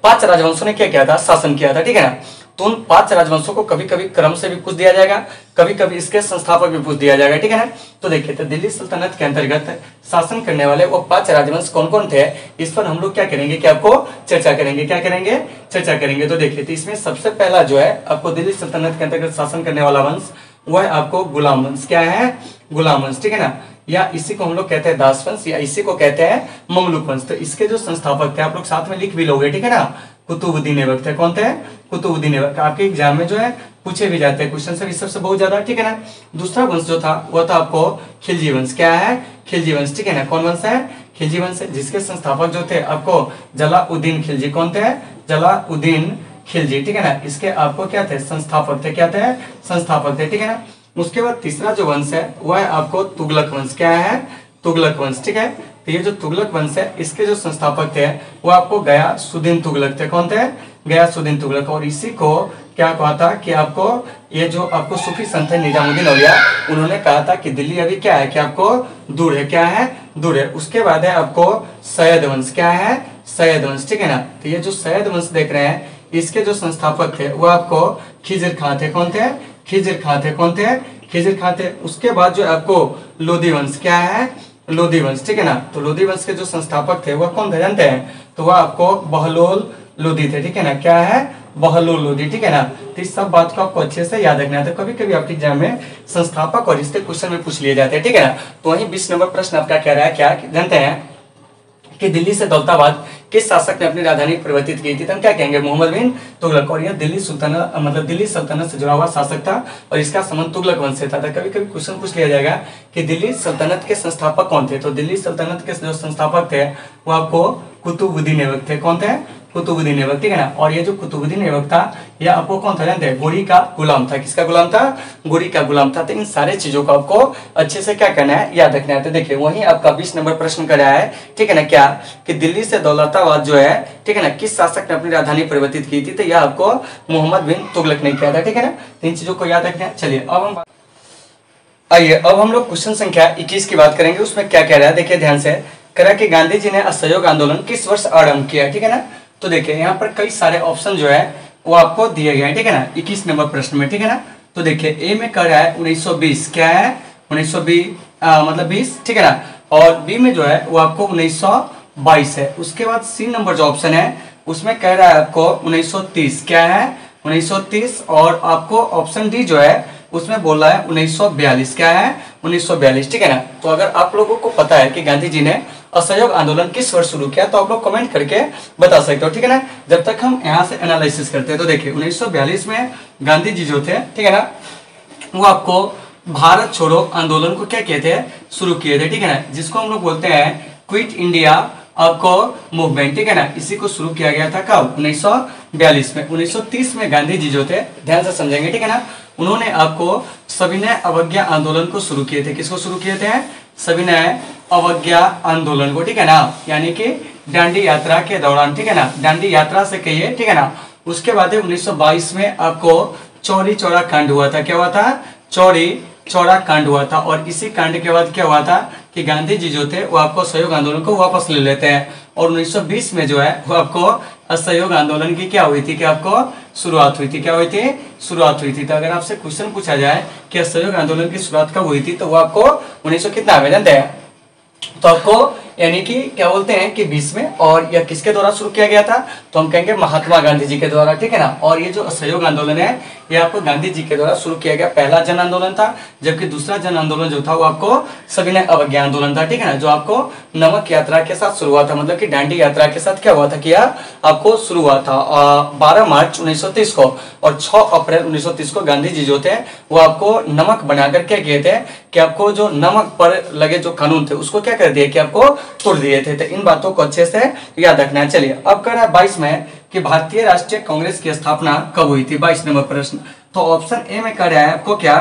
5 राजवंशों ने क्या किया था, शासन किया था, ठीक है ना। तो उन 5 राजवंशों को कभी कभी क्रम से भी पूछ दिया जाएगा, कभी कभी इसके संस्थापक भी पूछ दिया जाएगा, ठीक है ना। तो देखिए तो दिल्ली सल्तनत के अंतर्गत शासन करने वाले वो 5 राजवंश कौन कौन थे, इस पर हम लोग क्या करेंगे कि आपको चर्चा करेंगे, क्या करेंगे चर्चा करेंगे। तो देखिए तो इसमें सबसे पहला जो है आपको दिल्ली सल्तनत के अंतर्गत शासन करने वाला वंश वो है आपको गुलाम वंश, क्या है गुलाम वंश, ठीक है ना। या इसी को हम लोग कहते हैं दास वंश, या इसी को कहते हैं ममलुक वंश। तो इसके जो संस्थापक थे आप लोग साथ में लिख भी लोगे, ठीक है ना, कुतुबुद्दीन ऐबक थे। कौन थे, कुतुबुद्दीन ऐबक। आपके एग्जाम में जो है पूछे भी जाते हैं क्वेश्चन से इस सबसे बहुत ज्यादा, ठीक है ना। दूसरा वंश जो था वो था आपको खिलजी वंश, क्या है खिलजी वंश, ठीक है ना। कौन वंश है, खिलजी वंश है, जिसके संस्थापक जो थे आपको जलाउद्दीन खिलजी। कौन थे, जलाउद्दीन खिलजी, ठीक है ना। इसके आपको क्या थे, संस्थापक थे, क्या थे संस्थापक थे, ठीक है ना। उसके बाद तीसरा जो वंश है वह है आपको तुगलक वंश, क्या है तुगलक वंश, ठीक है। तो ये जो तुगलक वंश है इसके जो संस्थापक थे वो आपको गयासुद्दीन तुगलक थे। कौन थे, गयासुद्दीन तुगलक। और इसी को क्या कहा था कि आपको ये जो आपको सूफी संत है निजामुद्दीन औलिया उन्होंने कहा था कि दिल्ली अभी क्या है कि आपको दूर है, क्या है दूर है। उसके बाद है आपको सैयद वंश, क्या है सैयद वंश, ठीक है ना। तो ये जो सैयद वंश देख रहे हैं इसके जो संस्थापक थे वो आपको खिजर खां थे। कौन थे, खिजर खां थे। कौन थे, खिजर खां थे। उसके बाद जो आपको लोधी वंश, क्या है लोधी वंश, ठीक है ना। तो लोधी वंश के जो संस्थापक थे वह कौन थे जानते हैं, तो वह आपको बहलोल लोधी थे, ठीक है ना। क्या है बहलोल लोधी, ठीक है ना। तो इस सब बात को आपको अच्छे से याद रखना है। तो कभी कभी आपके एग्जाम में संस्थापक और इसके क्वेश्चन में पूछ लिए जाते हैं, ठीक है ना। तो वहीं 20 नंबर प्रश्न आपका कह रहा है क्या जानते हैं कि दिल्ली से दौलताबाद किस शासक ने अपनी राजधानी परिवर्तित की थी, तो हम क्या कहेंगे मोहम्मद बिन तुगलक। और यह दिल्ली सुल्तानत मतलब दिल्ली सल्तनत से जुड़ा हुआ शासक था और इसका संबंध तुगलक वंश से था। कभी कभी क्वेश्चन पूछ लिया जाएगा कि दिल्ली सल्तनत के संस्थापक कौन थे, तो दिल्ली सल्तनत के जो संस्थापक थे वो आपको कुतुबुद्दीन ऐबक थे। कौन थे? कुतुबुद्दीन ऐबक, ठीक है ना। और ये जो कुतुबुद्दीन ऐबक था यह आपको कौन था जानते हैं? गोरी का गुलाम था। किसका गुलाम था? गोरी का गुलाम था। तो इन सारे चीजों को आपको अच्छे से क्या करना है, याद रखना है। तो देखिए वहीं आपका 20 नंबर प्रश्न कराया है, ठीक है ना, क्या कि दिल्ली से दौलताबाद जो है, ठीक है ना, किस शासक ने अपनी राजधानी परिवर्तित की थी, तो यह आपको मोहम्मद बिन तुगलक ने किया था, ठीक है ना। इन चीजों को याद रखना है। चलिए अब हम लोग क्वेश्चन संख्या 21 की बात करेंगे। उसमें क्या कह रहा है देखिए ध्यान से, कह रहा है कि गांधी जी ने असहयोग आंदोलन किस वर्ष आरंभ किया, ठीक है ना। तो देखिए यहाँ पर कई सारे ऑप्शन जो है वो आपको दिए गए हैं, ठीक है ना, 21 नंबर प्रश्न में, ठीक है ना। तो देखिए ए में कह रहा है 1920, क्या है 1920 मतलब 20, ठीक है ना। और बी में जो है वो आपको 1922 है। उसके बाद सी नंबर जो ऑप्शन है उसमें कह रहा है आपको 1930, क्या है 1930। और आपको ऑप्शन डी जो है उसमें बोल रहा है 1942, क्या है 1942, ठीक है ना। तो अगर आप लोगों को पता है कि गांधी जी ने असहयोग आंदोलन किस वर्ष शुरू किया तो आप लोग कमेंट करके बता सकते हो, ठीक है ना। जब तक हम यहाँ से एनालिसिस करते हैं तो देखिए 1942 में गांधी जी जो थे, ठीक है ना, वो आपको भारत छोड़ो आंदोलन को क्या किए थे, शुरू किए थे, ठीक है ना, जिसको हम लोग बोलते हैं क्विट इंडिया आपको मूवमेंट, ठीक है ना। इसी को शुरू किया गया था कब? 1942 में। 1930 में गांधी जी जो थे, ध्यान से समझेंगे, ठीक है ना, उन्होंने आपको सविनय अवज्ञा आंदोलन को शुरू किए थे। किसको शुरू किए थे? सविनय अवज्ञा आंदोलन को, ठीक है ना, यानी कि डांडी यात्रा के दौरान, ठीक है ना, डांडी यात्रा से कहिए, ठीक है ना। उसके बाद 1922 में आपको चौरी चौरा कांड हुआ था। क्या हुआ था? चौरी चौरा कांड हुआ था। और इसी कांड के बाद क्या हुआ था कि गांधी जी जो थे वो आपको असहयोग आंदोलन को वापस ले लेते हैं। और 1920 में जो है वो आपको असहयोग आंदोलन की क्या हुई थी कि आपको शुरुआत हुई थी। क्या हुई थी? शुरुआत हुई थी। तो अगर आपसे क्वेश्चन पूछा जाए कि असहयोग आंदोलन की शुरुआत कब हुई थी तो वो आपको 1900 कितना में जानते हैं, तो आपको यानी कि क्या बोलते हैं कि 20 में। और यह किसके द्वारा शुरू किया गया था? तो हम कहेंगे महात्मा गांधी जी के द्वारा, ठीक है ना। और ये जो असहयोग आंदोलन है ये आपको गांधी जी के द्वारा शुरू किया गया पहला जन आंदोलन था। जबकि दूसरा जन आंदोलन जो था वो आपको सविनय अवज्ञा आंदोलन था, ठीक है ना, जो आपको नमक यात्रा के साथ शुरू हुआ था, मतलब कि डांडी यात्रा के साथ क्या हुआ था कि आपको शुरू हुआ था 12 मार्च 1930 को। और 6 अप्रैल 1930 को गांधी जी जो थे वो आपको नमक बनाकर क्या किए थे कि आपको जो नमक पर लगे जो कानून थे उसको क्या कर दिए कि आपको तोड़ दिए थे। तो इन बातों को अच्छे से याद रखना है। चलिए अब कर रहा है 22 में कि भारतीय राष्ट्रीय कांग्रेस की स्थापना कब हुई थी, 22 नंबर प्रश्न। तो ऑप्शन ए में कर रहा है आपको क्या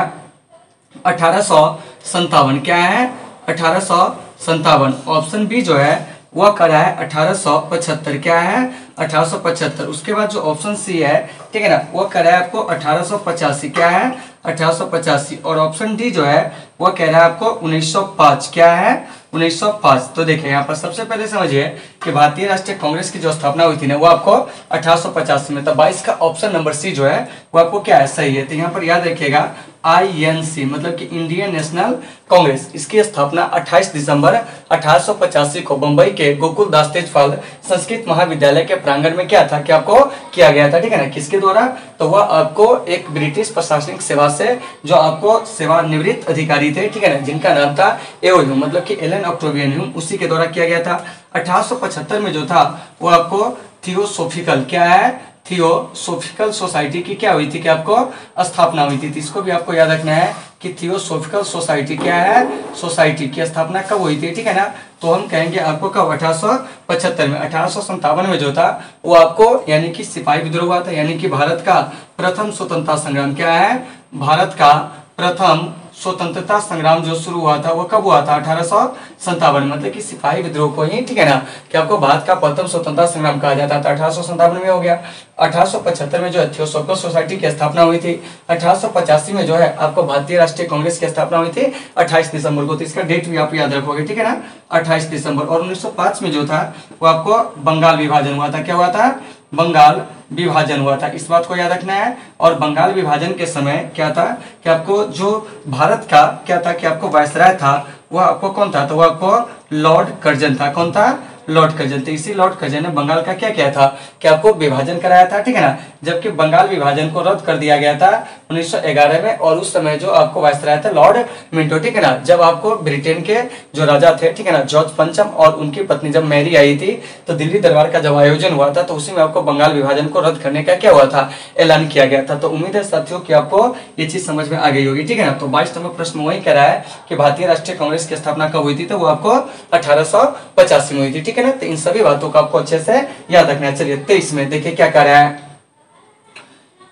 1857, क्या है 1857। ऑप्शन बी जो है वह कर रहा है 1875, क्या है 1875। उसके बाद जो ऑप्शन सी है, ठीक है ना, वो कर रहा है आपको 1885, क्या है 1885। और ऑप्शन डी जो है वह कह रहा है आपको 1905, क्या है 1905। तो देखिए यहाँ पर सबसे पहले समझिए कि भारतीय राष्ट्रीय कांग्रेस की जो स्थापना हुई थी ना वो आपको 1885 में। तो 22 का ऑप्शन नंबर सी जो है वो आपको क्या है, सही है। तो यहाँ पर याद रखिएगा INC मतलब कि इंडियन नेशनल कांग्रेस, इसकी स्थापना 28 दिसंबर 1885 को बंबई के गोकुल दास तेजपाल संस्कृत महाविद्यालय के प्रांगण में क्या था कि आपको किया गया था, ठीक है ना। किसके द्वारा? तो वह आपको एक ब्रिटिश प्रशासनिक सेवा से जो आपको सेवानिवृत्त अधिकारी थे, ठीक है ना, जिनका नाम था एओ मतलब कि एलन ऑक्टेवियन ह्यूम, उसी के द्वारा किया गया था। 1875 में जो था वो आपको थियोसोफिकल, क्या है थियोसोफिकल सोसाइटी की क्या हुई थी कि आपको स्थापना हुई थी। इसको भी आपको याद रखना है कि थियोसोफिकल सोसाइटी क्या है, सोसाइटी की स्थापना कब हुई थी, ठीक है ना। तो हम कहेंगे आपको कब 1875 में। 1857 में जो था वो आपको यानी कि सिपाही विद्रोह हुआ था, यानी कि भारत का प्रथम स्वतंत्रता संग्राम, क्या है भारत का प्रथम स्वतंत्रता संग्राम जो शुरू हुआ था वो कब हुआ था 1857, मतलब कि सिपाही विद्रोह को ही, ठीक है ना, कि आपको भारत का प्रथम स्वतंत्रता संग्राम कहा जाता था। 1857 में हो गया। 1875 में जो है थियोसोफिकल सोसाइटी की स्थापना हुई थी। 1885 में जो है आपको भारतीय राष्ट्रीय कांग्रेस की स्थापना हुई थी 28 दिसंबर को। तो इसका डेट भी आप याद रखोगे, ठीक है ना, 28 दिसंबर। और 1905 में जो था वो आपको बंगाल विभाजन हुआ था। क्या हुआ था? बंगाल विभाजन हुआ था। इस बात को याद रखना है। और बंगाल विभाजन के समय क्या था कि आपको जो भारत का क्या था कि आपको वायसराय था वो आपको कौन था, तो वो आपको लॉर्ड कर्जन था। कौन था? Lord Curzon. तो इसी लॉर्ड कर्जन ने बंगाल का क्या किया था कि आपको विभाजन कराया था, ठीक है ना, जबकि बंगाल विभाजन को रद्द कर दिया गया था 1911 में। और उस समय जो आपको वायसराय थे लॉर्ड मिंटो, ठीक है ना, जब आपको ब्रिटेन के जो राजा थे, ठीक है ना, जॉर्ज पंचम और उनकी पत्नी जब मैरी आई थी तो दिल्ली दरबार का जब आयोजन हुआ था तो उसी में आपको बंगाल विभाजन को रद्द करने का क्या हुआ था, ऐलान किया गया था। तो उम्मीद है साथियों कि आपको ये चीज समझ में आ गई होगी, ठीक है ना। तो 22 नंबर प्रश्न वही कह रहा है कि भारतीय राष्ट्रीय कांग्रेस की स्थापना कब हुई थी, तो वो आपको 1885 में हुई थी, ठीक है ना। तो इन सभी बातों को आपको अच्छे से याद रखना है। चलिए 23 में देखिए क्या कह रहा है।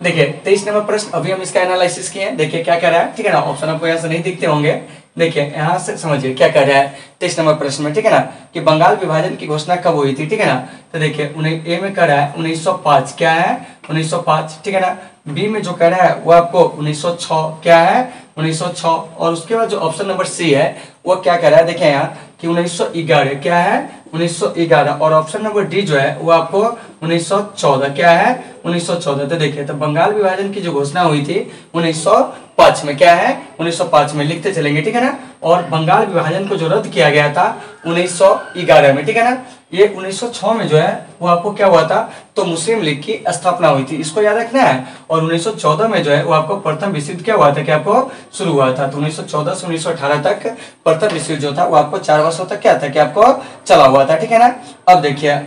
देखिए 23 नंबर प्रश्न अभी हम इसका एनालिसिस किए हैं, देखिए क्या कह रहा है, ठीक है ना। ऑप्शन आपको यहाँ से नहीं दिखते होंगे, देखिए यहाँ से समझिए क्या कह रहा है 23 नंबर प्रश्न में, ठीक है ना, कि बंगाल विभाजन की घोषणा कब हुई थी, ठीक है ना। तो देखिए ए में कह रहा है 1905, क्या है 1905, ठीक है ना। बी में जो कह रहा है वो आपको 1906, क्या है 1906। और उसके बाद जो ऑप्शन नंबर सी है वो क्या कह रहा है, देखिए यहाँ कि 1911, क्या है 1911। और ऑप्शन नंबर डी जो है वो आपको 1914, क्या है 1914। तो देखिए तो बंगाल विभाजन की जो घोषणा हुई थी 1905 में, क्या है 1905 में, लिखते चलेंगे, ठीक है ना। और बंगाल विभाजन को जो रद्द किया गया था 1911 में, ठीक है ना। ये 1906 में जो है वो आपको क्या हुआ था, तो मुस्लिम लीग की स्थापना हुई थी, इसको याद रखना है। और 1914 में जो है वो आपको प्रथम विश्व युद्ध क्या हुआ था, क्या आपको शुरू हुआ था। तो 1914 से 1918 तक प्रथम विश्व युद्ध जो था वो आपको 4 वर्षों तक क्या था, कि आपको चला हुआ था, ठीक है ना। अब देखिए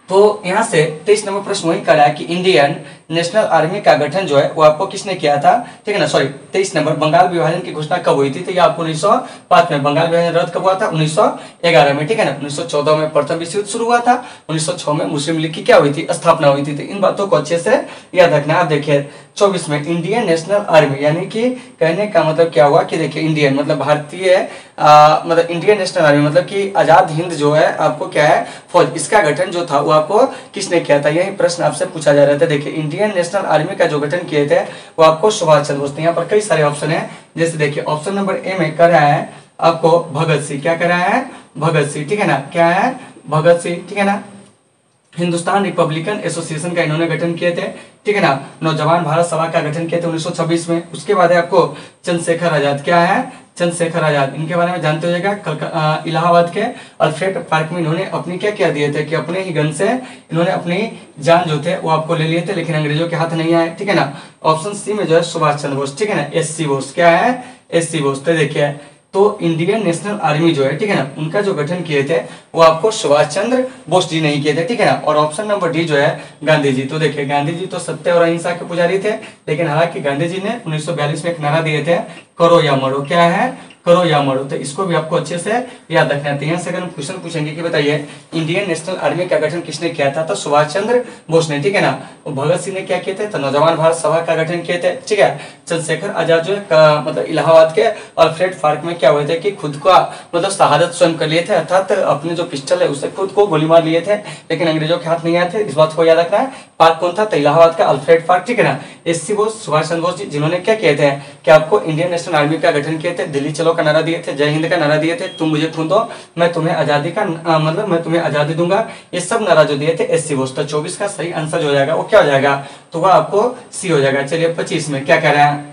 तो यहाँ से 23 नंबर प्रश्न वही करा है कि इंडियन नेशनल आर्मी का गठन जो है वो आपको किसने किया था, ठीक है ना। सॉरी 23 नंबर बंगाल विभाजन की घोषणा कब हुई थी, तो ये आपको 1905 में। बंगाल विभाजन रद्द कब हुआ था 1911 में, ठीक है ना। 1914 में प्रथम विश्व युद्ध शुरू हुआ था, 1906 में मुस्लिम लीग की क्या हुई थी, स्थापना हुई थी। तो इन बातों को अच्छे से याद रखना। आप देखिए 24 में इंडियन नेशनल आर्मी, यानी कि कहने का मतलब क्या हुआ कि देखिए इंडियन मतलब भारतीय मतलब इंडियन नेशनल आर्मी मतलब कि आजाद हिंद जो है आपको क्या है फौज, इसका गठन जो था वो आपको किसने किया था, यही प्रश्न आपसे पूछा जा रहा था। देखिए इंडियन नेशनल आर्मी का जो गठन किए थे वो आपको सुभाष चंद्र बोस। यहाँ पर कई सारे ऑप्शन है, जैसे देखिए ऑप्शन नंबर ए में कर रहा है आपको भगत सिंह, क्या कर रहा है भगत सिंह, ठीक है ना, क्या है भगत सिंह, ठीक है ना। हिंदुस्तान रिपब्लिकन एसोसिएशन का इन्होंने गठन किए थे, ठीक है ना। नौजवान भारत सभा का गठन किए थे 1926 में। उसके बाद है आपको चंद्रशेखर आजाद, क्या है चंद्रशेखर आजाद, इनके बारे में जानते हो जाएगा। इलाहाबाद के अल्फ्रेड पार्क में इन्होंने अपनी क्या क्या दिए थे कि अपने ही गन से इन्होंने अपनी जान जो थे वो आपको ले लिए थे, लेकिन अंग्रेजों के हाथ नहीं आए, ठीक है ना। ऑप्शन सी में जो है सुभाष चंद्र बोस, ठीक है ना, एससी बोस, क्या है एससी बोस। तो देखिए तो इंडियन नेशनल आर्मी जो है, ठीक है ना, उनका जो गठन किए थे वो आपको सुभाष चंद्र बोस जी नहीं किए थे, ठीक है ना। और ऑप्शन नंबर डी जो है गांधी जी। तो देखिए गांधी जी तो सत्य और अहिंसा के पुजारी थे, लेकिन हालांकि गांधी जी ने 1942 में एक नारा दिए थे, करो या मरो, क्या है करो या मरो। तो इसको भी आपको अच्छे से याद रखना है। यहाँ से अगर हम क्वेश्चन पूछेंगे कि बताइए इंडियन नेशनल आर्मी का गठन किसने किया था, तो सुभाष चंद्र बोस ने, ठीक है ना। और भगत सिंह ने क्या किए थे, तो नौजवान भारत सभा का गठन किए थे, ठीक है। चंद्रशेखर आजाद जो है मतलब इलाहाबाद के अल्फ्रेड पार्क में क्या हुए थे कि खुद का मतलब शहादत स्वयं कर लिए थे, अर्थात अपने जो पिस्टल है उससे खुद को गोली मार लिए थे, लेकिन अंग्रेजों के हाथ नहीं आए थे। इस बात को याद रखना है। पार्क कौन था, तो इलाहाबाद का अल्फ्रेड पार्क, ठीक है ना। एससी बोस सुभाष चंद्र बोस जी जिन्होंने क्या किए थे कि आपको इंडियन नेशनल आर्मी का गठन किए थे, दिल्ली चलो का नारा दिए थे, जय हिंद का नारा दिए थे, तुम मुझे खून दो मैं तुम्हें आजादी का मतलब मैं तुम्हें आजादी दूंगा, ये सब नारा जो दिए थे एससी बोस। तो 24 का सही आंसर जो हो जाएगा वो क्या हो जाएगा, तो वह आपको सी हो जाएगा। चलिए 25 में क्या कह रहे हैं,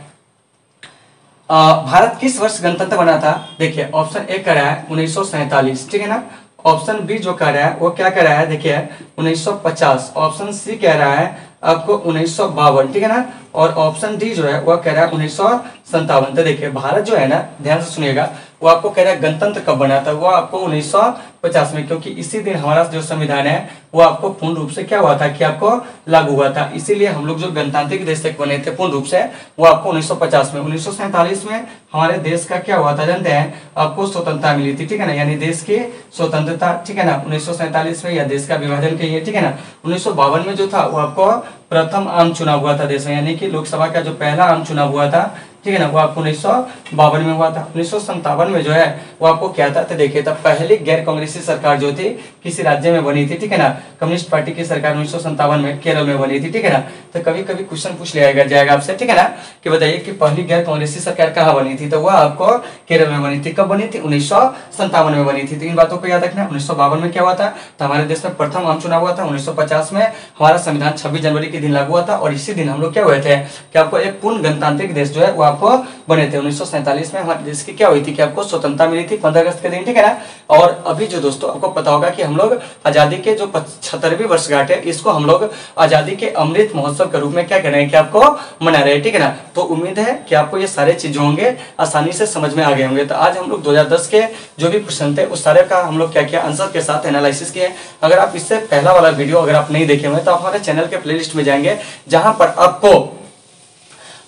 भारत किस वर्ष गणतंत्र बना था। देखिए ऑप्शन ए कह रहा है 1947, ठीक है ना। ऑप्शन बी जो कह रहा है वो क्या कह रहा है, देखिए 1950। ऑप्शन सी कह रहा है आपको 1952, ठीक है ना। और ऑप्शन डी जो है वो कह रहा है 1957। तो देखिए भारत जो है ना, ध्यान से सुनिएगा, वो आपको कह रहा है गणतंत्र कब बना था, वो आपको 1950 में, क्योंकि इसी दिन हमारा जो संविधान है वो आपको पूर्ण रूप से क्या हुआ था कि आपको लागू हुआ था। इसीलिए हम लोग जो गणतांत्रिक देश तक बने थे पूर्ण रूप से वो आपको 1950 में। 1947 में हमारे देश का क्या हुआ था जानते हैं, आपको स्वतंत्रता मिली थी, ठीक है ना, यानी देश की स्वतंत्रता, ठीक है ना। 1947 में या देश का विभाजन कहिए, ठीक है ना। 1952 में जो था वो आपको प्रथम आम चुनाव हुआ था देश में, यानी कि लोकसभा का जो पहला आम चुनाव हुआ था, ठीक है ना, वो आपको 1952 में हुआ था। 1957 में जो है वो आपको क्या था, तो देखिए तब पहली गैर कांग्रेसी सरकार जो थी किसी राज्य में बनी थी, ठीक है ना। कम्युनिस्ट पार्टी की सरकार 1957 में केरल में बनी थी, ठीक है ना। तो कभी कभी क्वेश्चन पूछ लिया जाएगा आपसे, ठीक है ना, कि बताइए कि पहली गैर कांग्रेसी सरकार कहाँ बनी थी, तो वह आपको केरल में बनी थी। कब बनी थी, 1957 में बनी थी। तो इन बातों को याद रखना। 1952 में क्या हुआ था, तो हमारे देश में प्रथम आम चुनाव हुआ था। 1950 में हमारा संविधान 26 जनवरी के दिन लागू हुआ था, और इसी दिन हम लोग क्या हुए थे कि आपको एक पूर्ण गणतांत्रिक देश जो है वो आपको बने थे। 1947 में हमारे देश की क्या हुई थी कि आपको स्वतंत्रता मिली थी 15 अगस्त के दिन, ठीक है ना। और अभी जो दोस्तों आपको पता होगा कि हम लोग आजादी के जो 75वीं वर्षगांठ है इसको हम लोग आजादी के अमृत महोत्सव के रूप में क्या कर रहे हैं कि आपको मना रहे हैं, ठीक है ना। तो उम्मीद है कि आपको ये सारे चीजें होंगे आसानी से समझ में आ गए होंगे। तो आज हम लोग 2010 के जो भी क्वेश्चन थे उस सारे का हम लोग क्या किया आंसर के साथ एनालिसिस किए। अगर आप इससे पहला वाला वीडियो अगर आप नहीं देखे हुए तो आप हमारे चैनल के प्लेलिस्ट में जाएंगे, जहां पर आपको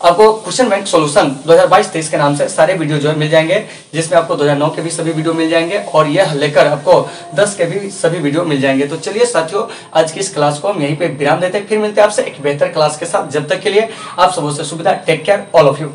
क्वेश्चन बैंक सॉल्यूशन 2022-23 के नाम से सारे वीडियो जो है मिल जाएंगे, जिसमें आपको 2009 के भी सभी वीडियो मिल जाएंगे और यह लेकर आपको 10 के भी सभी वीडियो मिल जाएंगे। तो चलिए साथियों, आज की इस क्लास को हम यहीं पे विराम देते हैं, फिर मिलते हैं आपसे एक बेहतर क्लास के साथ। जब तक के लिए आप सबों से सुविधा, take care all of you.